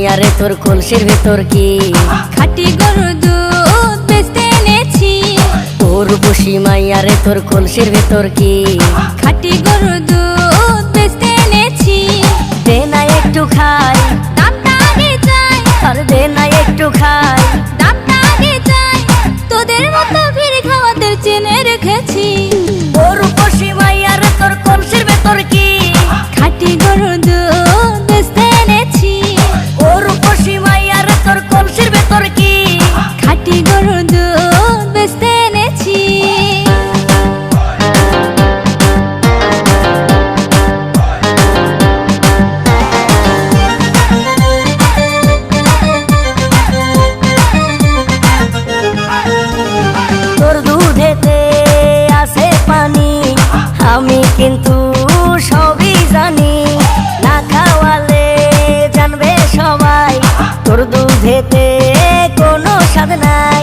মাইয়া রে তোর কলসির ভেতর কি খাঁটি গরুর দুধ বেচতে এনেছি। ও রূপসী মাইয়া রে তোর কলসির ভেতর কি খাঁটি গরুর দুধ বেচতে এনেছি। দে না একটু খাই, দামটা আগে চাই, আর দে না একটু খাই। দামটা আগে চাই, তোদের মতো ভিড় খাওয়াদের চেনে রেখেছি। ও রূপসী মাইয়া রে তোর কলসির ভেতর কি খাঁটি গরুর দুধ বেচতে এনেছি। ও রূপসী মাইয়া রে তোর কলসির ভেতর কি খাঁটি গরুর দুধ বেচতে এনেছি। তোর দুধেতে আছে পানি, আমি কিন্তু সবই জানি। না খাওয়ালে জানবে সবাই তোর দুধেতে কোনো স্বাদ নাই।